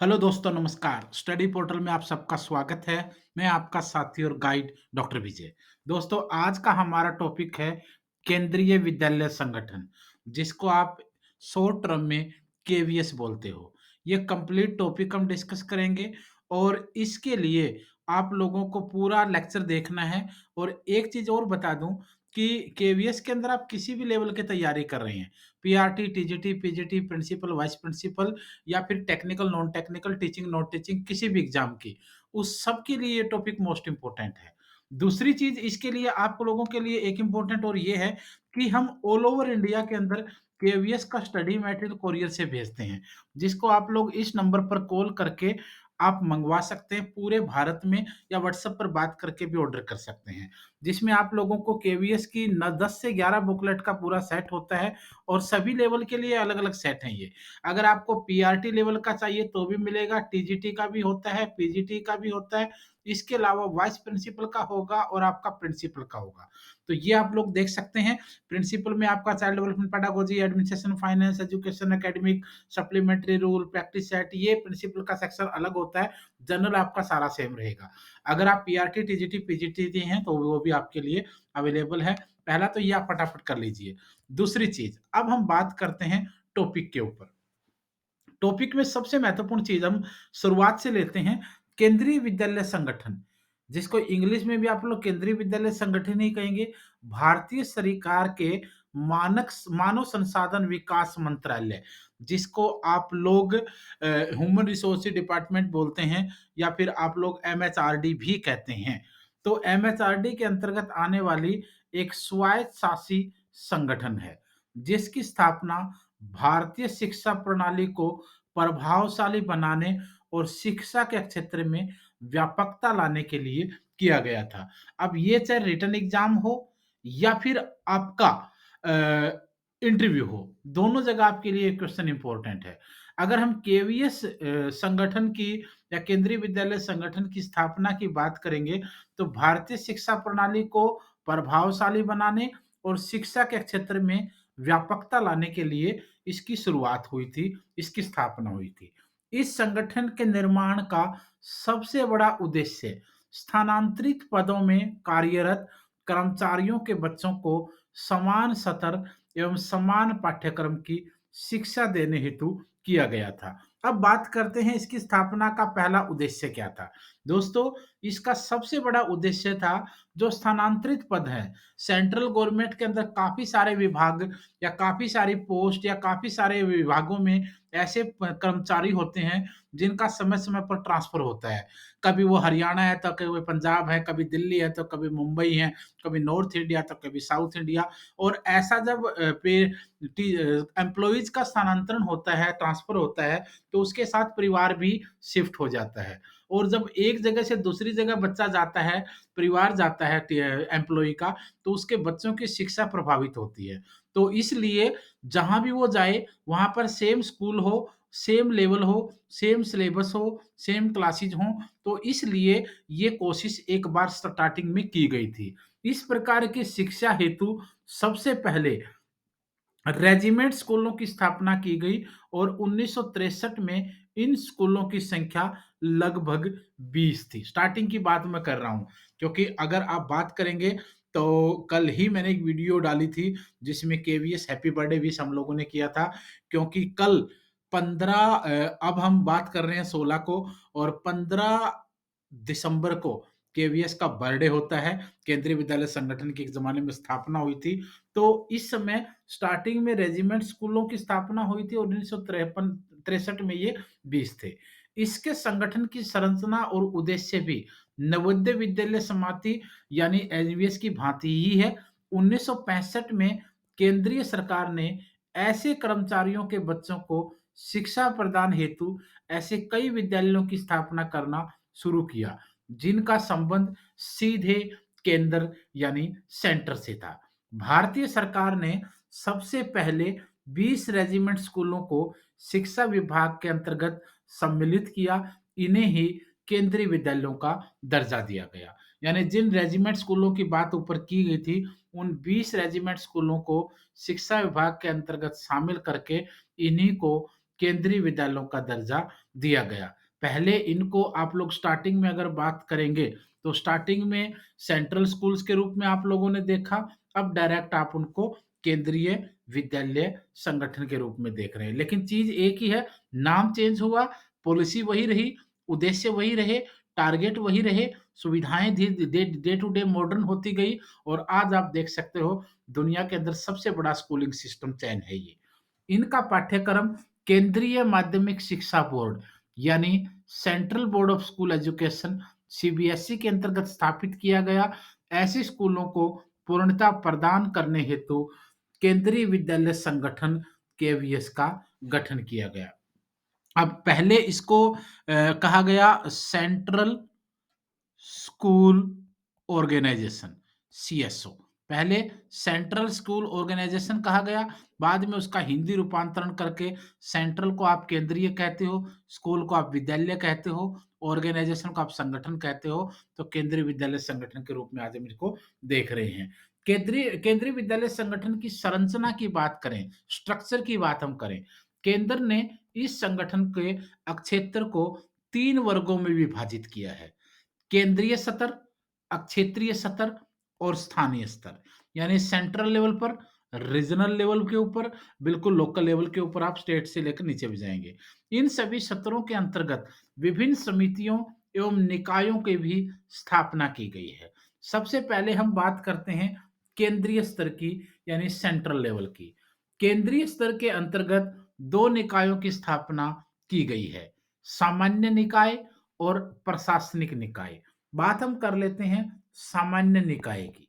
Hello दोस्तों नमस्कार। Study portal में आप सबका स्वागत है। मैं आपका साथी और गाइड डॉक्टर विजय। दोस्तों आज का हमारा टॉपिक है केंद्रीय विद्यालय संगठन, जिसको आप शॉर्ट टर्म में केवीएस बोलते हो। ये कंप्लीट टॉपिक हम डिस्कस करेंगे और इसके लिए आप लोगों को पूरा लेक्चर देखना है। और एक चीज़ और बता दूं कि केवीएस के अंदर आप किसी भी लेवल की तैयारी कर रहे हैं, PRT, TGT, PGT, principal, vice principal या फिर technical, non technical, teaching, non teaching, किसी भी एग्ज़ाम की, उस सब के लिए ये टॉपिक मोस्ट इम्पोर्टेंट है। दूसरी चीज़ इसके लिए आप लोगों के लिए एक इम्पोर्टेंट और ये है कि हम ऑल ओवर इंडिया के अंदर केवीएस का स्टडी मटेरियल कोरियर से भेजते हैं, जिसको आप लोग इस नंबर पर कॉल करके आप मँगवा सकते हैं पूरे भारत में, या व्हाट्सएप पर बात करके भी ऑर्डर कर सकते हैं। जिसमें आप लोगों को केवीएस की न 10 से 11 बुकलेट का पूरा सेट होता है और सभी लेवल के लिए अलग-अलग सेट हैं ये। अगर आपको पीआरटी लेवल का चाहिए तो भी मिलेगा, टीजीटी का भी होता है, पीजीटी का भी होता है, इसके अलावा वाइस प्रिंसिपल का होगा और आपका प्रिंसिपल का होगा। तो ये आप लोग देख सकते हैं। प्रिंसिपल में आपका child development pedagogy, administration, finance, education, academic, supplementary rule, practice set, ये प्रिंसिपल का सेक्शन अलग होता है। जनरल आपका सारा सेम रहेगा। अगर आप पीआरटी, टीजीटी, पीजीटी हैं तो वो भी आपके लिए अवेलेबल है। पहला तो ये आप फटाफट कर लीजिए। दूसरी चीज़, अब हम बात करते हैं टॉपिक के ऊपर। टॉपिक में सबसे महत्वपूर्ण चीज़ हम शुरुआत से लेते हैं, केंद्रीय विद्यालय संगठन, जिसको इंग्लिश में भी आप लोग केंद्रीय विद्यालय संगठन ही कहेंगे। भारतीय सरकार के मानव संसाधन विकास मंत्रालय, जिसको आप लोग ह्यूमन रिसोर्स डिपार्टमेंट बोलते हैं या फिर आप लोग एमएचआरडी भी कहते हैं। तो एमएचआरडी के अंतर्गत आने वाली एक स्वायत्तशासी संगठन है, जिसकी स्थापना भारतीय शिक्षा प्रणाली को प्रभावशाली बनाने और शिक्षा के क्षेत्र में व्यापकता लाने के लिए किया गया था। अब ये चाहे रिटन एग्ज़ाम हो या फिर आपका इंटरव्यू हो, दोनों जगह आपके लिए क्वेश्चन इम्पोर्टेंट है। अगर हम केवीएस संगठन की या केंद्रीय विद्यालय संगठन की स्थापना की बात करेंगे, तो भारतीय शिक्षा प्रणाली को प्रभावशाली बनाने और शिक्षा के क्षेत्र में व्यापकता लाने के लिए इसकी शुरुआत हुई थी, इसकी स्थापना हुई थी। इस संगठन के निर्माण का सबसे बड़ा उद्देश्य स्थानांतरित पदों में कार्यरत कर्मचारियों के बच्चों को समान सत्र एवं समान पाठ्यक्रम की शिक्षा देने हेतु किया गया था। अब बात करते हैं इसकी स्थापना का पहला उद्देश्य क्या था? दोस्तों, इसका सबसे बड़ा उद्देश्य था जो स्थानांतरित पद हैं, सेंट्रल गवर्नमेंट के अंदर काफ़ी सारे विभाग या काफ़ी सारी पोस्ट या काफ़ी सारे विभागों में ऐसे कर्मचारी होते हैं जिनका समय-समय पर ट्रांसफ़र होता है। कभी वो हरियाणा है तो कभी पंजाब है, कभी दिल्ली है तो कभी मुंबई है, कभी नॉर्थ इंडिया तो कभी साउथ इंडिया। और ऐसा जब एम्प्लॉइज़ का स्थानांतरण होता है, ट्रांसफ़र होता है, तो उसके साथ परिवार भी शिफ्ट हो जाता है। और जब एक जगह से दूसरी जगह बच्चा जाता है, परिवार जाता है एम्प्लॉयी का, तो उसके बच्चों की शिक्षा प्रभावित होती है। तो इसलिए जहाँ भी वो जाए, वहाँ पर सेम स्कूल हो, सेम लेवल हो, सेम सिलेबस हो, सेम क्लासेस हों, तो इसलिए ये कोशिश एक बार स्टार्टिंग में की गई थी। इस प्रकार की शिक्षा हेतु सबसे पहले रेजिमेंट स्कूलों की स्थापना की गई और 1963 में इन स्कूलों की संख्या लगभग 20 थी। स्टार्टिंग की बात मैं कर रहा हूँ, क्योंकि अगर आप बात करेंगे तो कल ही मैंने एक वीडियो डाली थी जिसमें केवीएस हैप्पी बर्थडे विश हम लोगों ने किया था, क्योंकि कल 15 अब हम बात कर रहे हैं 16 को, और 15 दिसंबर को केवीएस का बर्थडे होता है। केंद्रीय विद्यालय संगठन की एक ज़माने में स्थापना हुई थी। तो इस समय स्टार्टिंग में रेजिमेंट स्कूलों की स्थापना हुई थी और 1963 में ये 20 थे। इसके संगठन की संरचना और उद्देश्य भी नवोदय विद्यालय समिति यानी एनवीएस की भांति ही है। 1965 में केंद्रीय सरकार ने ऐसे कर्मचारियों के बच्चों को शिक्षा प्रदान हेतु ऐसे कई विद्यालयों की स्थापना करना शुरू किया, जिनका संबंध सीधे केंद्र यानी सेंटर से था। भारतीय सरकार ने सबसे पहले 20 रेजिमेंट स्कूलों को शिक्षा विभाग के अंतर्गत सम्मिलित किया। इन्हें ही केंद्रीय विद्यालयों का दर्जा दिया गया। यानी जिन रेजिमेंट स्कूलों की बात ऊपर की गई थी, उन 20 रेजिमेंट स्कूलों को शिक्षा विभाग के अंतर्गत शामिल करके इन्हीं को केंद्रीय विद्यालयों का दर्जा दिया गया। पहले इनको आप लोग स्टार्टिंग में अगर बात करेंगे, तो स्टार्टिंग में सेंट्रल स्कूल्स के रूप में आप लोगों ने देखा, अब डायरेक्ट आप उनको केंद्रीय विद्यालय संगठन के रूप में देख रहे हैं। लेकिन चीज़ एक ही है, नाम चेंज हुआ, पॉलिसी वही रही, उद्देश्य वही रहे, टारगेट वही रहे, सुविधाएँ धी डे टू डे मॉडर्न होती गई और आज आप देख सकते हो दुनिया के अंदर सबसे बड़ा स्कूलिंग सिस्टम चयन है ये। इनका पाठ्यक्रम केंद्रीय माध्यमिक शिक्षा बोर्ड यानी central board of school education CBSE के अंतर्गत स्थापित किया गया। ऐसे स्कूलों को पूर्णता प्रदान करने हेतु केंद्रीय विद्यालय संगठन केवीएस का गठन किया गया। अब पहले इसको कहा गया सेंट्रल स्कूल ऑर्गेनाइजेशन सीएसओ। पहले सेंट्रल स्कूल ऑर्गेनाइजेशन कहा गया, बाद में उसका हिंदी रूपांतरण करके सेंट्रल को आप केंद्रीय कहते हो, स्कूल को आप विद्यालय कहते हो, ऑर्गेनाइजेशन को आप संगठन कहते हो, तो केंद्रीय विद्यालय संगठन के रूप में आज हम इसको देख रहे हैं। केंद्रीय केंद्रीय विद्यालय संगठन की संरचना की बात करें, स्ट्रक्चर की बात हम करें, केंद्र ने इस संगठन के क्षेत्र को 3 वर्गों में विभाजित किया है। केंद्रीय स्तर, क्षेत्रीय स्तर और स्थानीय स्तर। यानी सेंट्रल लेवल पर, रीजनल लेवल के ऊपर, बिल्कुल लोकल लेवल के ऊपर आप स्टेट से लेकर नीचे भी जाएँगे। इन सभी सत्रों के अंतर्गत विभिन्न समितियों एवं निकायों की भी स्थापना की गई है। सबसे पहले हम बात करते हैं केंद्रीय स्तर की यानी सेंट्रल लेवल की। केंद्रीय स्तर के अंतर्गत 2 निकायों की स्थापना की गई है, सामान्य निकाय और प्रशासनिक निकाय। बात हम कर लेते हैं सामान्य निकाय की।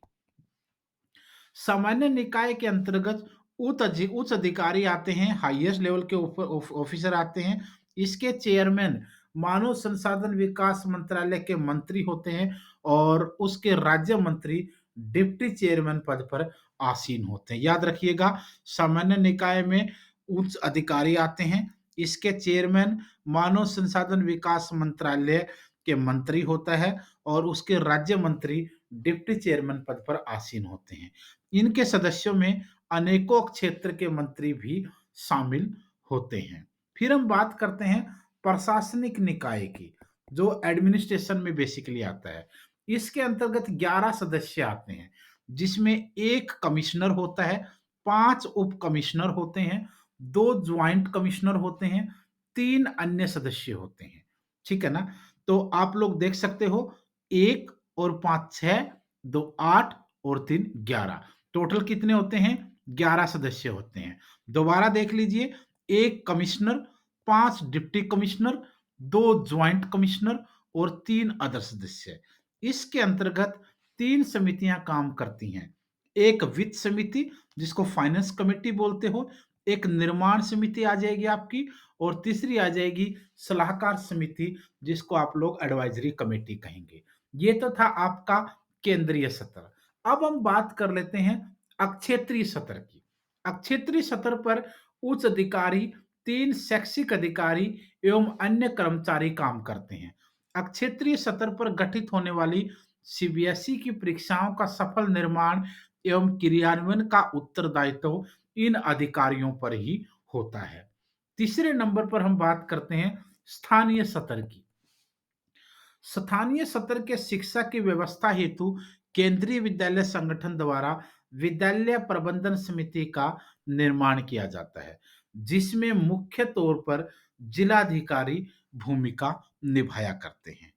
सामान्य निकाय के अंतर्गत उच्च अधिकारी आते हैं, हाईएस्ट लेवल के ऊपर ऑफिसर आते हैं। इसके चेयरमैन मानव संसाधन विकास मंत्रालय के मंत्री होते हैं और उसके राज्य मंत्री डिप्टी चेयरमैन पद पर आसीन होते हैं। याद रखिएगा, सामान्य निकाय में उच्च अधिकारी आते हैं, इसके चेयरमैन मानव संसाधन विकास मंत्रालय के मंत्री होता है और उसके राज्य मंत्री डिप्टी चेयरमैन पद पर आसीन होते हैं। इनके सदस्यों में अनेकों क्षेत्र के मंत्री भी शामिल होते हैं। फिर हम बात करते हैं प्रशासनिक निकाय की, जो एडमिनिस्ट्रेशन में बेसिकली आता है। इसके अंतर्गत 11 सदस्य आते हैं, जिसमें 1 कमिश्नर होता है, 5 उप कमिश्नर होते हैं, 2 ज्वाइंट कमिश्नर होते हैं, 3 अन्य सदस्य होते हैं। ठीक है ना? तो आप लोग देख सकते हो 1 और 5 6, 2 8 और 3 11, टोटल कितने होते हैं? 11 सदस्य होते हैं। दोबारा देख लीजिए, 1 commissioner, 5 deputy commissioner, 2 joint commissioner और 3 अदर सदस्य। इसके अंतर्गत 3 समितियां काम करती हैं। एक वित्त समिति जिसको फाइनेंस कमेटी बोलते हो, एक निर्माण समिति आ जाएगी आपकी और तीसरी आ जाएगी सलाहकार समिति जिसको आप लोग एडवाइजरी कमेटी कहेंगे। ये तो था आपका केंद्रीय सत्र। अब हम बात कर लेते हैं क्षेत्रीय सत्र की। क्षेत्रीय सत्र पर उच्च अधिकारी, 3 शैक्षिक अधिकारी एवं अन्य कर्मचारी काम करते हैं। क्षेत्रीय सत्र पर गठित होने वाली सीबीएसई की परीक्षाओं का सफल निर्माण एवं क्रियान्वयन का उत्तरदायित्व इन अधिकारियों पर ही होता है। तीसरे नंबर पर हम बात करते हैं स्थानीय सत्र की। स्थानीय सत्र के शिक्षा की व्यवस्था हेतु केंद्रीय विद्यालय संगठन द्वारा विद्यालय प्रबंधन समिति का निर्माण किया जाता है, जिसमें मुख्य तौर पर जिलाधिकारी भूमिका निभाया करते हैं।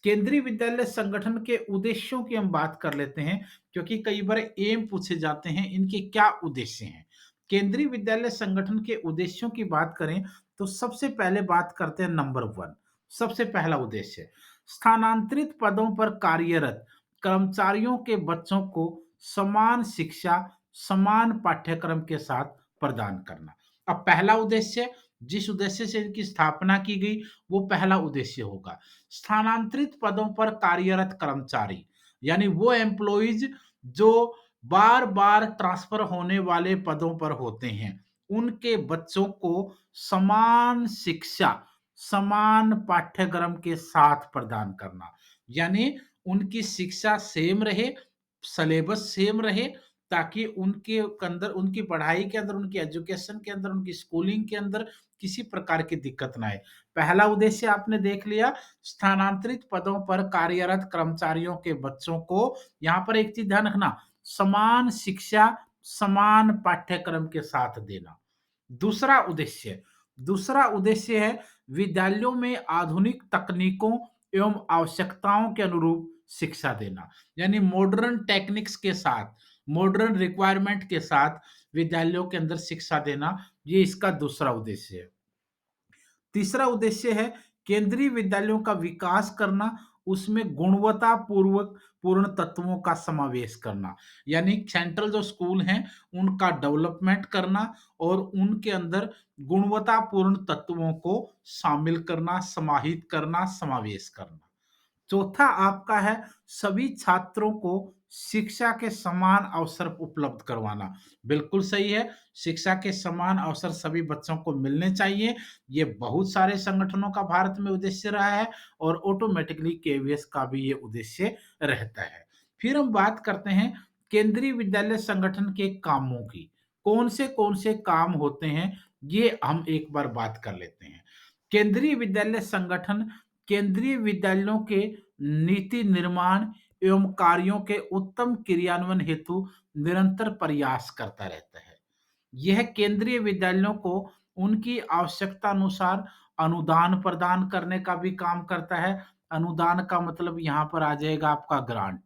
केंद्रीय विद्यालय संगठन के उद्देश्यों की हम बात कर लेते हैं, क्योंकि कई बार एम पूछे जाते हैं, इनके क्या उद्देश्य हैं। केंद्रीय विद्यालय संगठन के उद्देश्यों की बात करें तो सबसे पहले बात करते हैं नंबर 1, सबसे पहला उद्देश्य स्थानांतरित पदों पर कार्यरत कर्मचारियों के बच्चों को समान शिक्षा, समान पाठ्यक्रम के साथ प्रदान करना। अब पहला उद्देश्य, जिस उद्देश्य से इनकी स्थापना की गई, वो पहला उद्देश्य होगा। स्थानांतरित पदों पर कार्यरत कर्मचारी यानी वो एम्प्लॉइज जो बार-बार ट्रांसफर होने वाले पदों पर होते हैं, उनके बच्चों को समान शिक्षा, समान पाठ्यक्रम के साथ प्रदान करना। यानी उनकी शिक्षा सेम रहे, सिलेबस सेम रहे, ताकि उनके अंदर, उनकी पढ़ाई के अंदर, उनकी एजुकेशन के अंदर, उनकी स्कूलिंग के अंदर किसी प्रकार की दिक्कत ना आए। पहला उद्देश्य आपने देख लिया, स्थानांतरित पदों पर कार्यरत कर्मचारियों के बच्चों को, यहाँ पर एक चीज़ ध्यान रखना, समान शिक्षा, समान पाठ्यक्रम के साथ देना। दूसरा उद्देश्य दूसरा उद्देश्य है विद्यालयों में आधुनिक तकनीकों एवं आवश्यकताओं के अनुरूप शिक्षा देना। यानी मॉडर्न टेक्निक्स के साथ, मॉडर्न रिक्वायरमेंट के साथ विद्यालयों के अंदर शिक्षा देना, ये इसका दूसरा उद्देश्य है। तीसरा उद्देश्य है केंद्रीय विद्यालयों का विकास करना, उसमें गुणवत्तापूर्वक पूर्ण तत्वों का समावेश करना। यानी सेंट्रल जो स्कूल हैं, उनका डेवलपमेंट करना और उनके अंदर गुणवत्तापूर्ण तत्वों को शामिल करना, समाहित करना, समावेश करना। चौथा आपका है सभी छात्रों को शिक्षा के समान अवसर उपलब्ध करवाना। बिल्कुल सही है, शिक्षा के समान अवसर सभी बच्चों को मिलने चाहिए। ये बहुत सारे संगठनों का भारत में उद्देश्य रहा है और ऑटोमेटिकली केवीएस का भी ये उद्देश्य रहता है। फिर हम बात करते हैं केंद्रीय विद्यालय संगठन के कामों की। कौन से काम होते हैं, ये हम एक बार बात कर लेते हैं। केंद्रीय विद्यालय संगठन केंद्रीय विद्यालयों के नीति निर्माण एवं कार्यों के उत्तम क्रियान्वयन हेतु निरंतर प्रयास करता रहता है। यह केंद्रीय विद्यालयों को उनकी आवश्यकता अनुसार अनुदान प्रदान करने का भी काम करता है। अनुदान का मतलब यहाँ पर आ जाएगा आपका ग्रांट,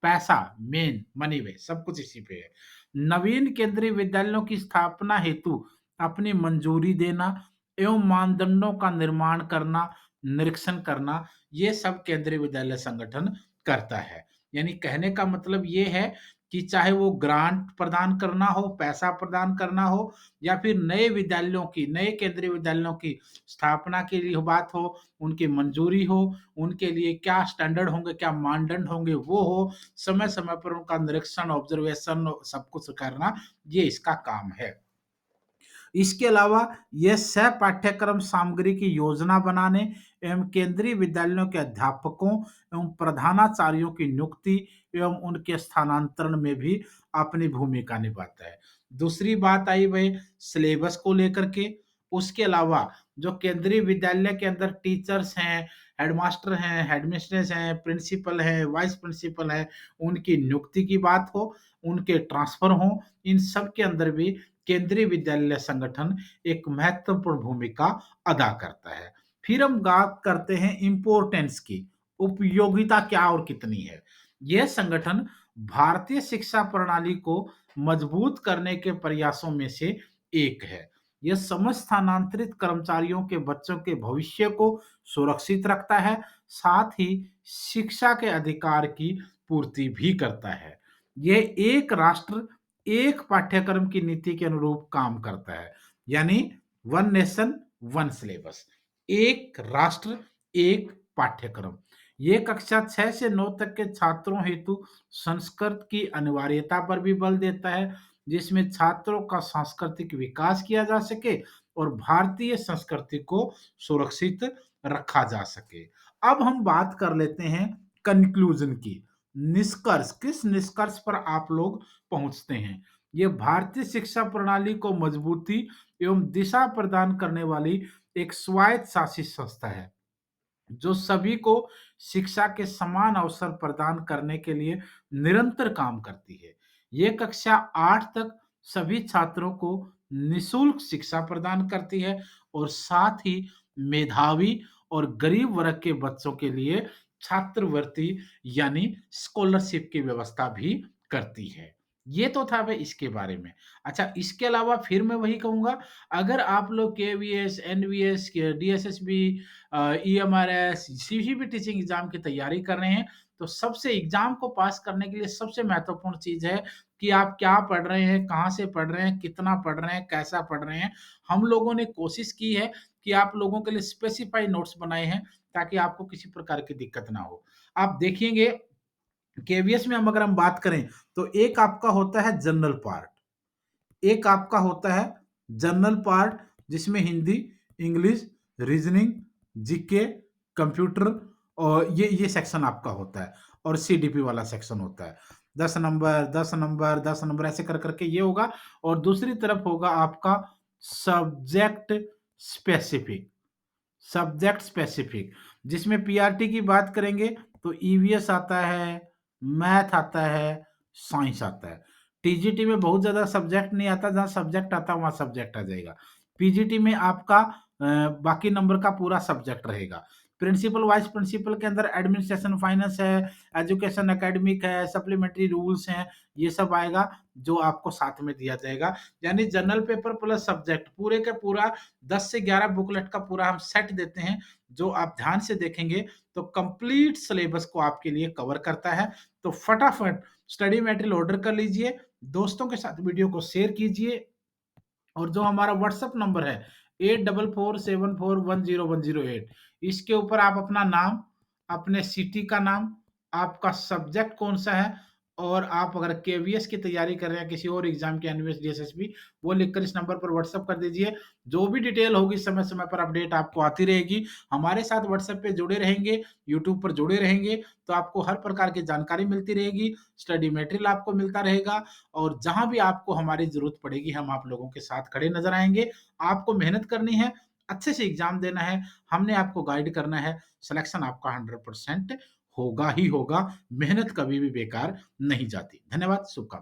पैसा, मेन मनी वे सब कुछ इसी पे है। नवीन केंद्रीय विद्यालयों की स्थापना हेतु अपनी मंजूरी देना एवं मानदंडों का निर्माण करना, निरीक्षण करना, ये सब केंद्रीय विद्यालय संगठन करता है। यानी कहने का मतलब ये है कि चाहे वो ग्रांट प्रदान करना हो, पैसा प्रदान करना हो या फिर नए केंद्रीय विद्यालयों की स्थापना के लिए बात हो, उनकी मंजूरी हो, उनके लिए क्या स्टैंडर्ड होंगे, क्या मानदंड होंगे वो हो, समय-समय पर उनका निरीक्षण, ऑब्जर्वेशन सब कुछ करना, ये इसका काम है। इसके अलावा यह सह पाठ्यक्रम सामग्री की योजना बनाने एवं केंद्रीय विद्यालयों के अध्यापकों एवं प्रधानाचार्यों की नियुक्ति एवं उनके स्थानांतरण में भी अपनी भूमिका निभाता है। दूसरी बात आई वही सिलेबस को लेकर के, उसके अलावा जो केंद्रीय विद्यालय के अंदर टीचर्स हैं, हेडमास्टर हैं, हेडमिस्ट्रेस हैं, प्रिंसिपल हैं, वाइस प्रिंसिपल हैं, उनकी नियुक्ति की बात हो, उनके ट्रांसफर हो, इन सब के अंदर भी केंद्रीय विद्यालय संगठन एक महत्वपूर्ण भूमिका अदा करता है। फिर हम बात करते हैं इम्पोर्टेंस की, उपयोगिता क्या और कितनी है। यह संगठन भारतीय शिक्षा प्रणाली को मजबूत करने के प्रयासों में से एक है। यह समस्त स्थानांतरित कर्मचारियों के बच्चों के भविष्य को सुरक्षित रखता है, साथ ही शिक्षा के अधिकार की पूर्ति भी करता है। यह एक राष्ट्र एक पाठ्यक्रम की नीति के अनुरूप काम करता है। यानी वन नेशन वन सिलेबस, एक राष्ट्र एक पाठ्यक्रम। ये कक्षा 6 से 9 तक के छात्रों हेतु संस्कृत की अनिवार्यता पर भी बल देता है, जिसमें छात्रों का सांस्कृतिक विकास किया जा सके और भारतीय संस्कृति को सुरक्षित रखा जा सके। अब हम बात कर लेते हैं कंक्लूजन की, निष्कर्ष, किस निष्कर्ष पर आप लोग पहुंचते हैं। ये भारतीय शिक्षा प्रणाली को मजबूती एवं दिशा प्रदान करने वाली एक स्वायत्त शासित संस्था है, जो सभी को शिक्षा के समान अवसर प्रदान करने के लिए निरंतर काम करती है। ये कक्षा 8 तक सभी छात्रों को निःशुल्क शिक्षा प्रदान करती है और साथ ही मेधावी और गरीब वर्ग के बच्चों के लिए छात्रवृत्ति यानी स्कॉलरशिप की व्यवस्था भी करती है। ये तो था भाई इसके बारे में। अच्छा, इसके अलावा फिर मैं वही कहूँगा, अगर आप लोग केवीएस, एनवीएस, के डीएसएसबी, ईएमआरएस, किसी भी टीचिंग एग्जाम की तैयारी कर रहे हैं, तो सबसे एग्जाम को पास करने के लिए सबसे महत्वपूर्ण चीज़ है कि आप क्या पढ़ रहे हैं, कहाँ से पढ़ रहे हैं, कितना पढ़ रहे हैं, कैसा पढ़ रहे हैं। हम लोगों ने कोशिश की है कि आप लोगों के लिए स्पेसिफाई नोट्स बनाए हैं, ताकि आपको किसी प्रकार की दिक्कत ना हो। आप देखेंगे केवीएस में अगर हम बात करें, तो एक आपका होता है जनरल पार्ट, एक आपका होता है जनरल पार्ट जिसमें Hindi, English, reasoning, GK, computer और ये सेक्शन आपका होता है और सीडीपी वाला सेक्शन होता है। 10 नंबर, 10 नंबर, 10 नंबर ऐसे कर करके ये होगा और दूसरी तरफ होगा आपका सब्जेक्ट स्पेसिफिक, सब्जेक्ट स्पेसिफिक, जिसमें पीआरटी की बात करेंगे तो ईवीएस आता है, मैथ आता है, साइंस आता है। टीजीटी में बहुत ज़्यादा सब्जेक्ट नहीं आता, जहाँ सब्जेक्ट आता है वहाँ सब्जेक्ट आ जाएगा। पीजीटी में आपका बाकी नंबर का पूरा सब्जेक्ट रहेगा। प्रिंसिपल वाइस प्रिंसिपल के अंदर एडमिनिस्ट्रेशन फाइनेंस है, एजुकेशन एकेडमिक है, सप्लीमेंट्री रूल्स हैं, ये सब आएगा जो आपको साथ में दिया जाएगा। यानी जनरल पेपर प्लस सब्जेक्ट पूरे का पूरा 10 से 11 बुकलेट का पूरा हम सेट देते हैं, जो आप ध्यान से देखेंगे तो कंप्लीट सिलेबस को आपके लिए कवर करता है। तो फटाफट स्टडी मटेरियल ऑर्डर कर लीजिए, दोस्तों के साथ वीडियो को शेयर कीजिए, और जो हमारा व्हाट्सएप नंबर है 8447410108, इसके ऊपर आप अपना नाम, अपने सिटी का नाम, आपका सब्जेक्ट कौन सा है, और आप अगर केवीएस की तैयारी कर रहे हैं किसी और एग्जाम की, एनवीएस डीएसएसबी, वो लिखकर इस नंबर पर व्हाट्सएप कर दीजिए। जो भी डिटेल होगी समय समय पर अपडेट आपको आती रहेगी। हमारे साथ व्हाट्सएप पे जुड़े रहेंगे, यूट्यूब पर जुड़े रहेंगे, तो आपको हर प्रकार की जानकारी मिलती रहेगी, स्टडी मटेरियल आपको मिलता रहेगा, और जहां भी आपको हमारी जरूरत पड़ेगी हम आप लोगों के साथ खड़े नजर आएंगे। आपको मेहनत करनी है, अच्छे से एग्जाम देना है, हमने आपको गाइड करना है, सिलेक्शन आपका 100% होगा ही होगा। मेहनत कभी भी बेकार नहीं जाती। धन्यवाद, शुभकामनाएं।